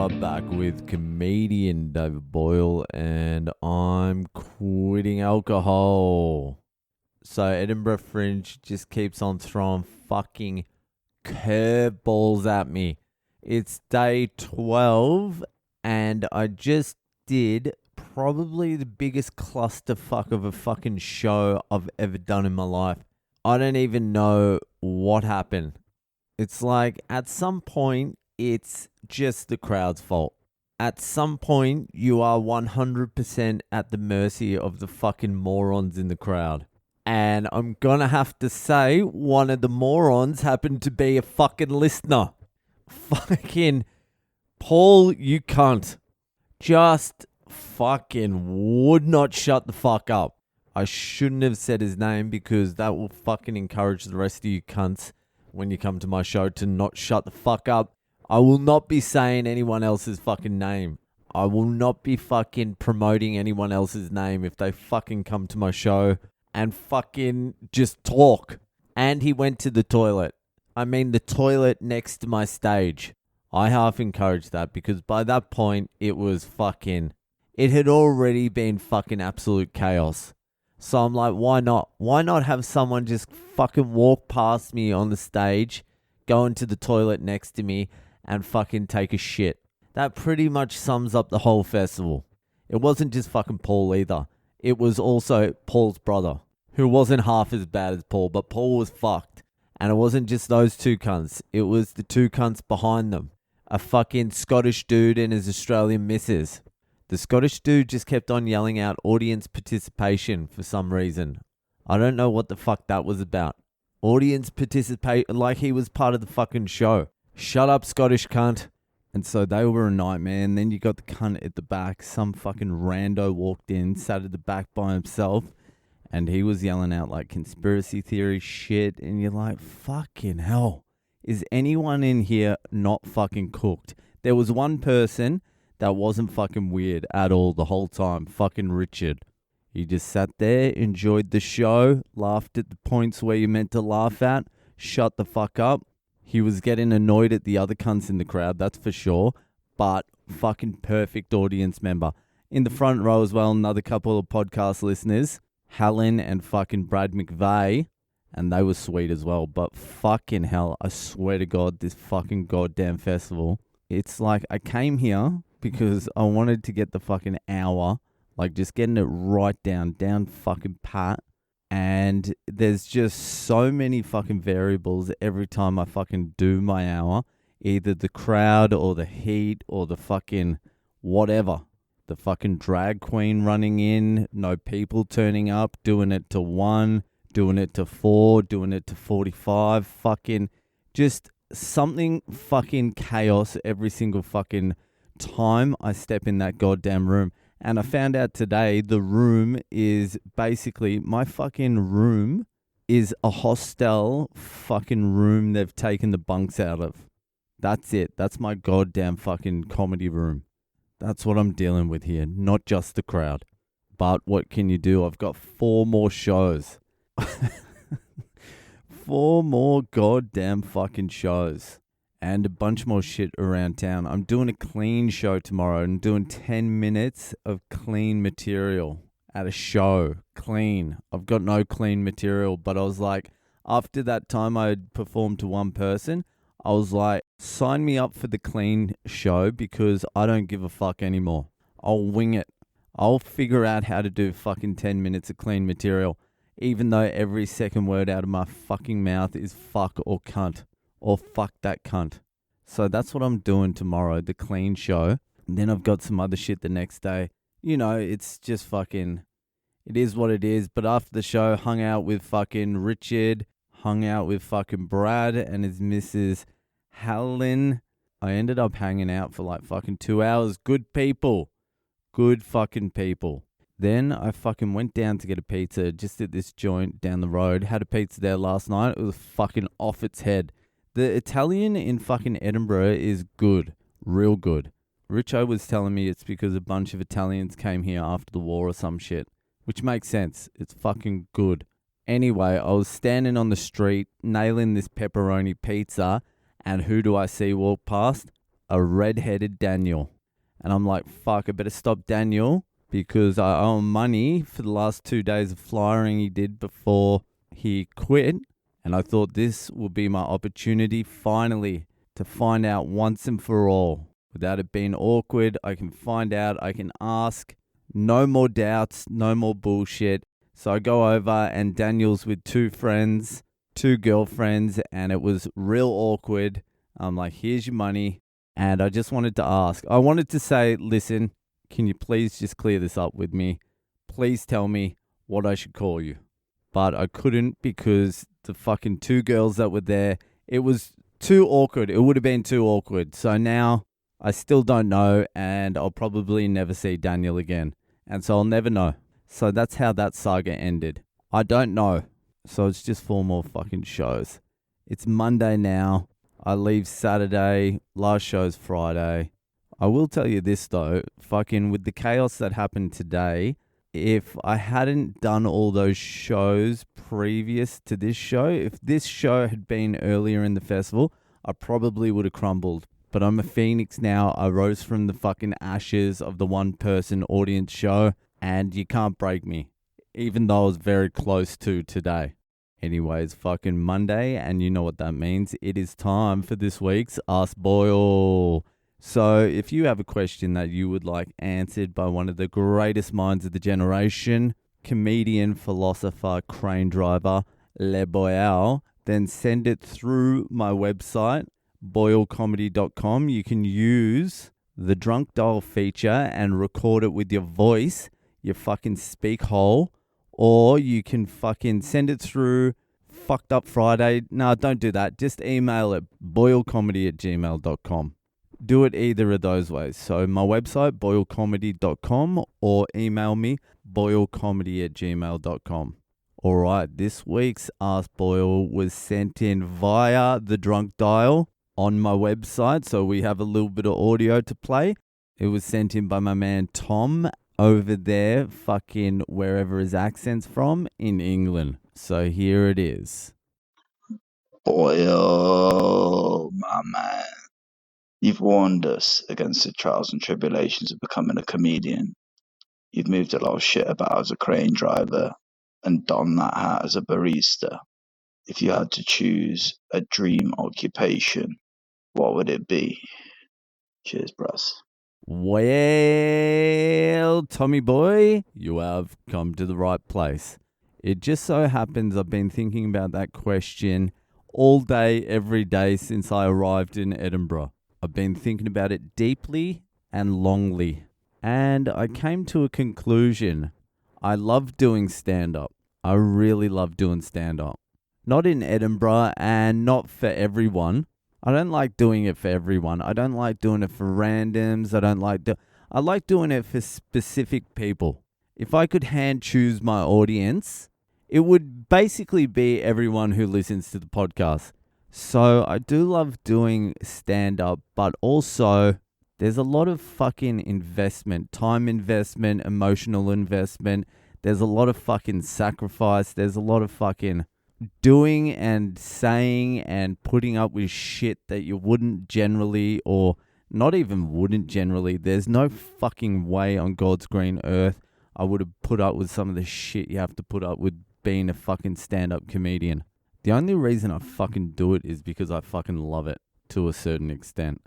are back with comedian David Boyle, and I'm quitting alcohol. So Edinburgh Fringe just keeps on throwing fucking curveballs at me. It's day 12, and I just did probably the biggest clusterfuck of a fucking show I've ever done in my life. I don't even know what happened. It's like at some point, it's just the crowd's fault. At some point, you are 100% at the mercy of the fucking morons in the crowd. And I'm gonna have to say, one of the morons happened to be a fucking listener. Fucking Paul, you cunt. Just fucking would not shut the fuck up. I shouldn't have said his name because that will fucking encourage the rest of you cunts when you come to my show to not shut the fuck up. I will not be saying anyone else's fucking name. I will not be fucking promoting anyone else's name if they fucking come to my show and fucking just talk. And he went to the toilet. I mean the toilet next to my stage. I half encouraged that because by that point it was fucking... It had already been fucking absolute chaos. So I'm like, why not? Why not have someone just fucking walk past me on the stage, go into the toilet next to me, and fucking take a shit? That pretty much sums up the whole festival. It wasn't just fucking Paul either. It was also Paul's brother, who wasn't half as bad as Paul, but Paul was fucked. And it wasn't just those two cunts. It was the two cunts behind them. A fucking Scottish dude and his Australian missus. The Scottish dude just kept on yelling out audience participation for some reason. I don't know what the fuck that was about. Audience participate like he was part of the fucking show. Shut up, Scottish cunt. And so they were a nightmare. And then you got the cunt at the back. Some fucking rando walked in, sat at the back by himself. And he was yelling out like conspiracy theory shit. And you're like, fucking hell. Is anyone in here not fucking cooked? There was one person that wasn't fucking weird at all the whole time. Fucking Richard. He just sat there, enjoyed the show, laughed at the points where you're meant to laugh at, shut the fuck up. He was getting annoyed at the other cunts in the crowd, that's for sure. But fucking perfect audience member. In the front row as well, another couple of podcast listeners, Helen and fucking Brad McVeigh. And they were sweet as well. But fucking hell, I swear to God, this fucking goddamn festival. It's like I came here because I wanted to get the fucking hour, like just getting it right down fucking pat. And there's just so many fucking variables every time I fucking do my hour. Either the crowd or the heat or the fucking whatever. The fucking drag queen running in, no people turning up, doing it to 1, doing it to 4, doing it to 45, fucking just something fucking chaos every single fucking time I step in that goddamn room. And I found out today the room is basically, my fucking room is a hostel fucking room they've taken the bunks out of. That's it. That's my goddamn fucking comedy room. That's what I'm dealing with here, not just the crowd. But what can you do? I've got 4 more shows. 4 more goddamn fucking shows. And a bunch more shit around town. I'm doing a clean show tomorrow. I'm doing 10 minutes of clean material at a show. Clean. I've got no clean material, but I was like, after that time I had performed to one person, I was like, sign me up for the clean show because I don't give a fuck anymore. I'll wing it. I'll figure out how to do fucking 10 minutes of clean material, even though every second word out of my fucking mouth is fuck or cunt. Or fuck that cunt. So that's what I'm doing tomorrow, the clean show. And then I've got some other shit the next day. You know, it's just fucking... It is what it is. But after the show, hung out with fucking Richard. Hung out with fucking Brad and his missus Helen. I ended up hanging out for like fucking 2 hours. Good people. Good fucking people. Then I fucking went down to get a pizza just at this joint down the road. Had a pizza there last night. It was fucking off its head. The Italian in fucking Edinburgh is good. Real good. Richo was telling me it's because a bunch of Italians came here after the war or some shit. Which makes sense. It's fucking good. Anyway, I was standing on the street nailing this pepperoni pizza. And who do I see walk past? a red-headed Daniel. And I'm like, fuck, I better stop Daniel because I owe him money for the last 2 days of flyering he did before he quit. And I thought this will be my opportunity finally to find out once and for all. Without it being awkward, I can find out, I can ask. No more doubts, no more bullshit. So I go over and Daniel's with 2 friends, 2 girlfriends, and it was real awkward. I'm like, here's your money. And I just wanted to ask. I wanted to say, listen, can you please just clear this up with me? Please tell me what I should call you. But I couldn't because the fucking 2 girls that were there, it was too awkward. It would have been too awkward. So now I still don't know, and I'll probably never see Daniel again. And so I'll never know. So that's how that saga ended. I don't know. So it's just 4 more fucking shows. It's Monday now. I leave Saturday. Last show's Friday. I will tell you this though. Fucking with the chaos that happened today, if I hadn't done all those shows previous to this show, if this show had been earlier in the festival, I probably would have crumbled. But I'm a phoenix now. I rose from the fucking ashes of the 1-person audience show, and you can't break me, even though I was very close to today. Anyways, fucking Monday, and you know what that means. It is time for this week's Ask Boyle. So if you have a question that you would like answered by one of the greatest minds of the generation, comedian, philosopher, crane driver, David Boyle, then send it through my website, boylecomedy.com. You can use the drunk dial feature and record it with your voice, your fucking speak hole, or you can fucking send it through Fucked Up Friday. No, don't do that. Just email it, boylecomedy@gmail.com. Do it either of those ways. So my website, boylecomedy.com, or email me, boylecomedy@gmail.com. All right, this week's Ask Boyle was sent in via the drunk dial on my website, so we have a little bit of audio to play. It was sent in by my man Tom over there, fucking wherever his accent's from, in England. So here it is. Boyle, my man. You've warned us against the trials and tribulations of becoming a comedian. You've moved a lot of shit about as a crane driver and donned that hat as a barista. If you had to choose a dream occupation, what would it be? Cheers, bros. Well, Tommy boy, you have come to the right place. It just so happens I've been thinking about that question all day, every day since I arrived in Edinburgh. I've been thinking about it deeply and longly, and I came to a conclusion. I love doing stand-up. I really love doing stand-up. Not in Edinburgh and not for everyone. I don't like doing it for everyone. I don't like doing it for randoms. I like doing it for specific people. If I could hand choose my audience, it would basically be everyone who listens to the podcast. So I do love doing stand-up, but also there's a lot of fucking investment, time investment, emotional investment. There's a lot of fucking sacrifice. There's a lot of fucking doing and saying and putting up with shit that you wouldn't generally, or not even wouldn't generally. There's no fucking way on God's green earth I would have put up with some of the shit you have to put up with being a fucking stand-up comedian. The only reason I fucking do it is because I fucking love it to a certain extent.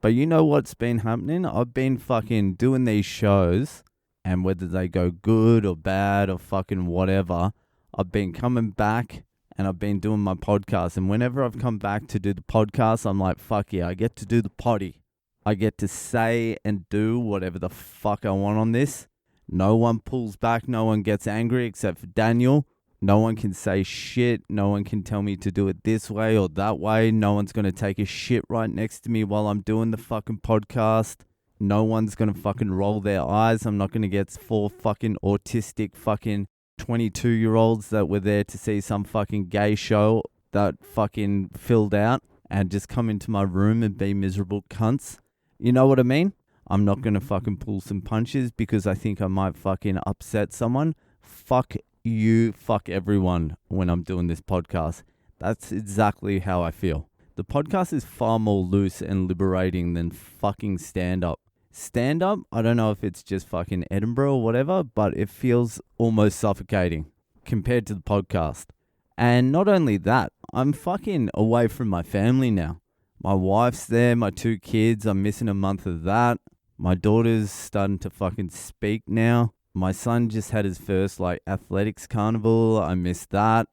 But you know what's been happening? I've been fucking doing these shows, and whether they go good or bad or fucking whatever, I've been coming back and I've been doing my podcast. And whenever I've come back to do the podcast, I'm like, fuck yeah, I get to do the potty. I get to say and do whatever the fuck I want on this. No one pulls back. No one gets angry except for Daniel. No one can say shit. No one can tell me to do it this way or that way. No one's going to take a shit right next to me while I'm doing the fucking podcast. No one's going to fucking roll their eyes. I'm not going to get 4 fucking autistic fucking 22-year-olds that were there to see some fucking gay show that fucking filled out and just come into my room and be miserable cunts. You know what I mean? I'm not going to fucking pull some punches because I think I might fucking upset someone. Fuck you, fuck everyone when I'm doing this podcast. That's exactly how I feel. The podcast is far more loose and liberating than fucking stand-up. Stand-up, I don't know if it's just fucking Edinburgh or whatever, but it feels almost suffocating compared to the podcast. And not only that, I'm fucking away from my family now. My wife's there, my 2 kids, I'm missing a month of that. My daughter's starting to fucking speak now. My son just had his first athletics carnival, I missed that.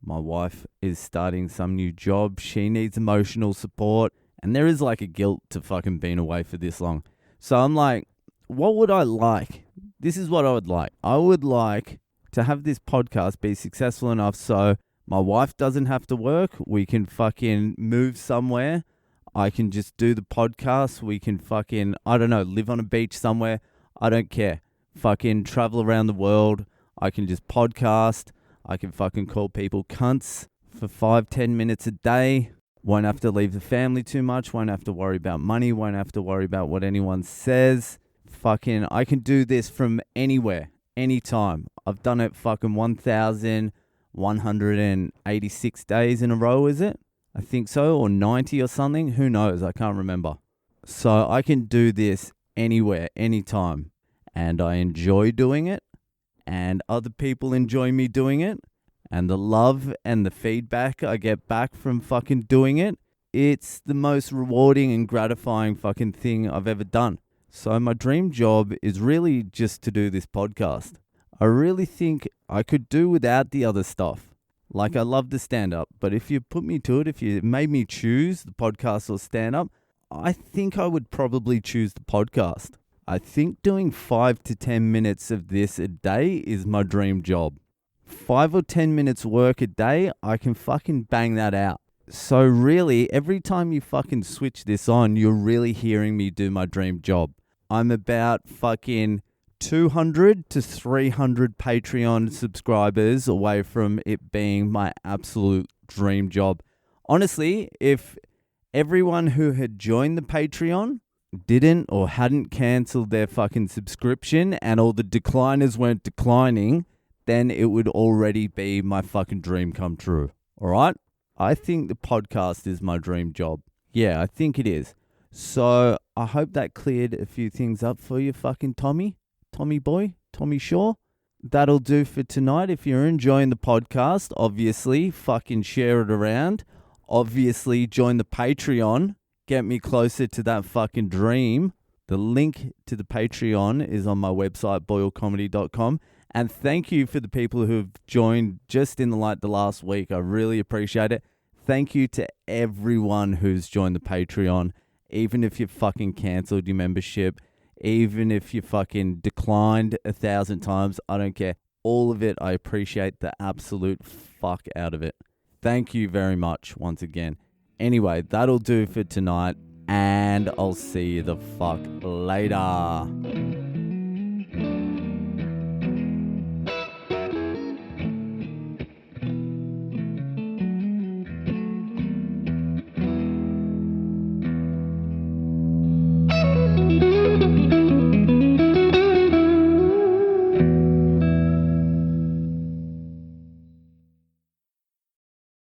My wife is starting some new job, she needs emotional support. And there is a guilt to fucking being away for this long. So I'm like, what would I like? This is what I would like. I would like to have this podcast be successful enough so my wife doesn't have to work. We can fucking move somewhere. I can just do the podcast. We can fucking, I don't know, live on a beach somewhere. I don't care. Fucking travel around the world. I can just podcast. I can fucking call people cunts for 5-10 minutes a day. Won't have to leave the family too much. Won't have to worry about money. Won't have to worry about what anyone says. Fucking, I can do this from anywhere, anytime. I've done it fucking 1,186 days in a row, is it? I think so, or 90 or something. Who knows? I can't remember. So I can do this anywhere, anytime. And I enjoy doing it. And other people enjoy me doing it. And the love and the feedback I get back from fucking doing it, it's the most rewarding and gratifying fucking thing I've ever done. So my dream job is really just to do this podcast. I really think I could do without the other stuff. I love the stand-up, but if you put me to it, if you made me choose the podcast or stand-up, I think I would probably choose the podcast. I think doing 5 to 10 minutes of this a day is my dream job. 5 or 10 minutes work a day, I can fucking bang that out. So really, every time you fucking switch this on, you're really hearing me do my dream job. I'm about fucking 200 to 300 Patreon subscribers away from it being my absolute dream job. Honestly, if everyone who had joined the Patreon didn't or hadn't cancelled their fucking subscription and all the decliners weren't declining, then it would already be my fucking dream come true. All right? I think the podcast is my dream job. Yeah, I think it is. So I hope that cleared a few things up for you, fucking Tommy boy, Tommy Shaw. That'll do for tonight. If you're enjoying the podcast, obviously, fucking share it around. Obviously, join the Patreon. Get me closer to that fucking dream. The link to the Patreon is on my website, boylecomedy.com. And thank you for the people who've joined just in the last week. I really appreciate it. Thank you to everyone who's joined the Patreon. Even if you fucking cancelled your membership, even if you fucking declined 1,000 times, I don't care. All of it, I appreciate the absolute fuck out of it. Thank you very much once again. Anyway, that'll do for tonight, and I'll see you the fuck later.